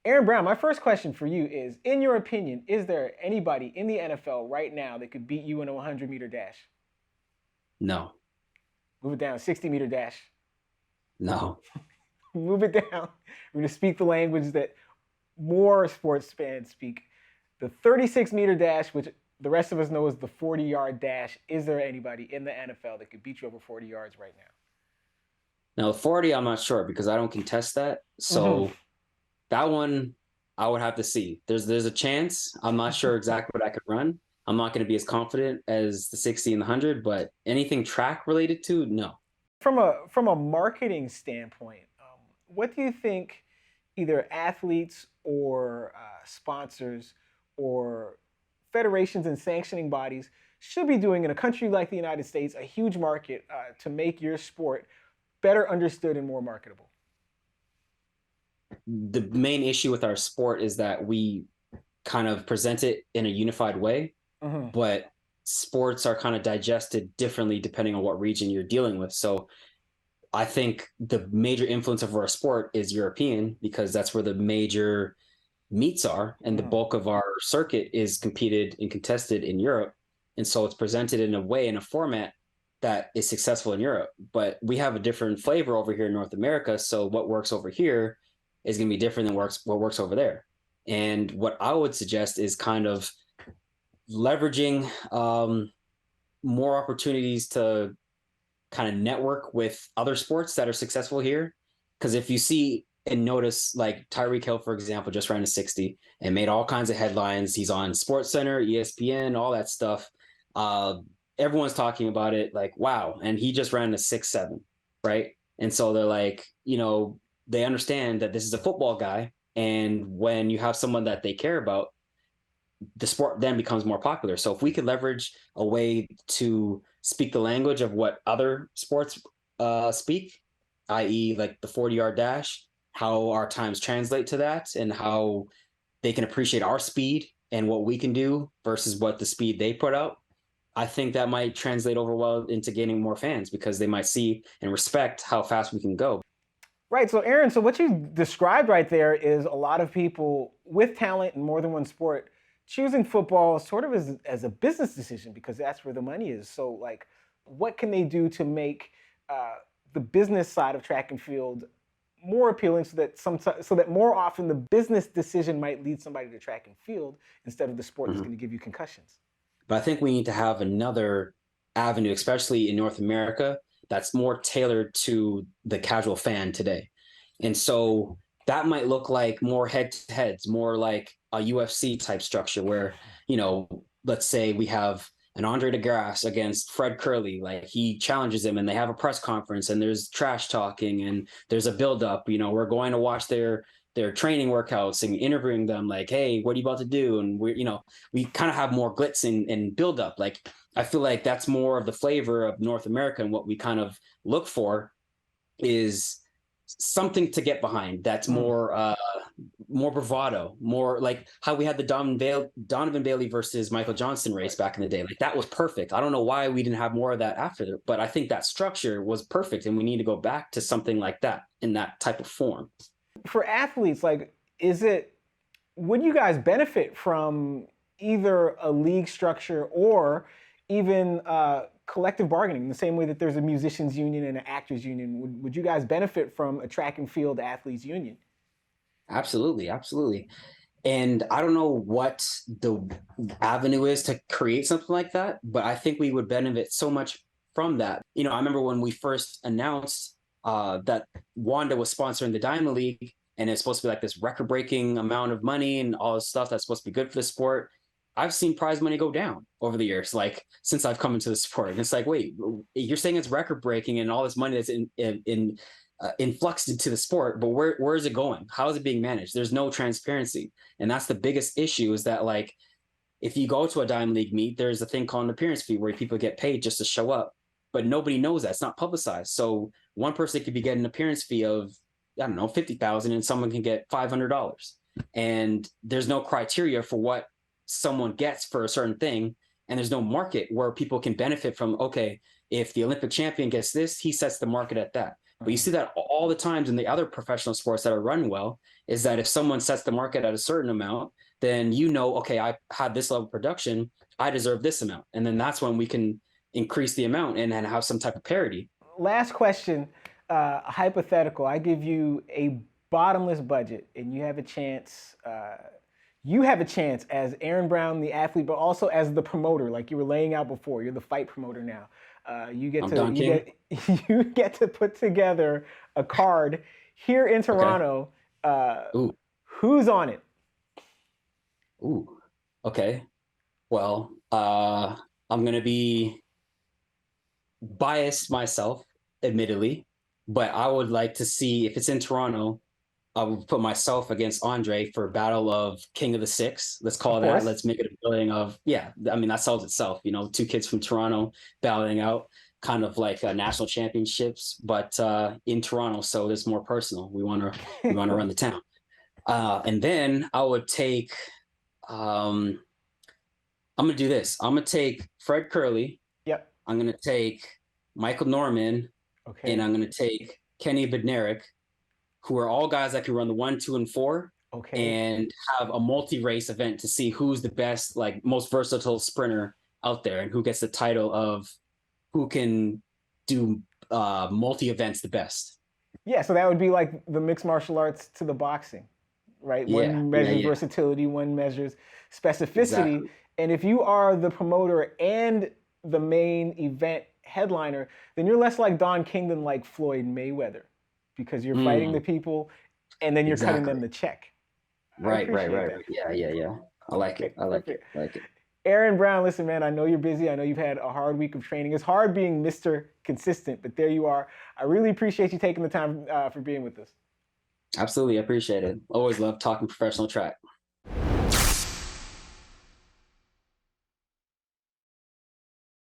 Aaron Brown, my first question for you is, in your opinion, is there anybody in the NFL right now that could beat you in a 100-meter dash? No, Move it down, 60-meter dash. no. Move it down. We're going to speak the language that more sports fans speak. The 36-meter dash, which the rest of us know is the 40-yard dash. Is there anybody in the NFL that could beat you over 40 yards right Now, 40, I'm not sure because I don't contest that. now? So that one, I would have to see. There's a chance. I'm not sure exactly what I could run. I'm not going to be as confident as the 60 and the 100, but anything track related to, no. From a marketing standpoint, what do you think either athletes or sponsors or federations and sanctioning bodies should be doing in a country like the United States, a huge market, to make your sport better understood and more marketable? The main issue with our sport is that we kind of present it in a unified way, Hmm. but sports are kind of digested differently depending on what region you're dealing with. So I think the major influence of our sport is European because that's where the major meets are, and the Hmm. bulk of our circuit is competed and contested in Europe. And so it's presented in a way, in a format that is successful in Europe. But we have a different flavor over here in North America. So what works over here is going to be different than what works over there. And what I would suggest is kind of leveraging more opportunities to kind of network with other sports that are successful here. Because if you see and notice, like Tyreek Hill, for example, just ran a 60 and made all kinds of headlines. He's on Sports Center, ESPN, all that stuff. Uh, Everyone's talking about it like, wow. And he just ran a 6-7, right? And so they're like, they understand that this is a football guy. And when you have someone that they care about, the sport then becomes more popular. So if we could leverage a way to speak the language of what other sports speak, i.e., like the 40-yard dash, how our times translate to that, and how they can appreciate our speed and what we can do versus what the speed they put out. I think that might translate over well into gaining more fans because they might see and respect how fast we can go. Right. So, Aaron, so what you described right there is a lot of people with talent in more than one sport choosing football sort of as a business decision because that's where the money is. So, like, what can they do to make uh, the business side of track and field more appealing so that more often the business decision might lead somebody to track and field instead of the sport that's Mhm. going to give you concussions? But I think we need to have another avenue, especially in North America, that's more tailored to the casual fan today. And so that might look like more head to heads, more like a UFC type structure where, let's say we have an Andre DeGrasse against Fred Curley, like he challenges him and they have a press conference and there's trash talking and there's a build up, we're going to watch their training workouts and interviewing them like, hey, what are you about to do? And we kind of have more glitz and build up. Like I feel like that's more of the flavor of North America, and what we kind of look for is something to get behind that's Mm. more bravado, more like how we had the Donovan Bailey versus Michael Johnson race Right. back in the day. Like that was perfect. I don't know why we didn't have more of that after, but I think that structure was perfect, and we need to go back to something like that in that type of form. For athletes, like, would you guys benefit from either a league structure or even collective bargaining in the same way that there's a musicians union and an actors union? Would you guys benefit from a track and field athletes union? Absolutely, absolutely. And I don't know what the avenue is to create something like that, but I think we would benefit so much from that. I remember when we first announced that Wanda was sponsoring the Diamond League, and it's supposed to be like this record-breaking amount of money and all this stuff that's supposed to be good for the sport. I've seen prize money go down over the years, like since I've come into the sport. And it's like, wait, you're saying it's record-breaking and all this money that's influxed into the sport, but where is it going? How is it being managed? There's no transparency, and that's the biggest issue. Is that like if you go to a Diamond League meet, there's a thing called an appearance fee where people get paid just to show up, but nobody knows that. It's not publicized. So one person could be getting an appearance fee of, I don't know, 50,000, and someone can get $500, and there's no criteria for what someone gets for a certain thing, and there's no market where people can benefit from. Okay, if the Olympic champion gets this, he sets the market at that. But you see that all the times in the other professional sports that are run well, is that if someone sets the market at a certain amount, then okay, I had this level of production, I deserve this amount. And then that's when we can increase the amount and then have some type of parity. Last question, hypothetical. I give you a bottomless budget, and you have a chance. You have a chance as Aaron Brown, the athlete, but also as the promoter, like you were laying out before. You're the fight promoter now. You get I'm to Don King. you get to put together a card here in Okay. Toronto. Ooh. Who's on it? Ooh. Okay. Well, I'm gonna be biased myself, admittedly, but I would like to see if it's in Toronto. I would put myself against Andre for battle of King of the Six. Let's Of call that. course. Let's make it a feeling of, yeah. I mean, that sells itself. Two kids from Toronto battling out, kind of like national championships, but in Toronto, so it's more personal. We want to run the town. And then I would take. I'm gonna do this. I'm gonna take Fred Curley. Yep. I'm gonna take Michael Norman, and Okay. I'm gonna take Kenny Bednarik, who are all guys that can run the 1, 2, and 4, Okay. and have a multi-race event to see who's the best, like most versatile sprinter out there, and who gets the title of who can do multi events the best. Yeah. So that would be like the mixed martial arts to the boxing, right? Yeah, One yeah, measures yeah, versatility, one measures specificity. exactly. And if you are the promoter and the main event headliner, then you're less like Don King than like Floyd Mayweather, because you're fighting the Mm, people and then you're cutting them exactly. the check. I Right, right, appreciate right, that. right. Yeah, yeah, yeah. I like it. Okay, I like it. perfect. I like it. Aaron Brown, listen, man, I know you're busy. I know you've had a hard week of training. It's hard being Mr. Consistent, but there you are. I really appreciate you taking the time for being with us. Absolutely, I appreciate it. Always love talking professional track.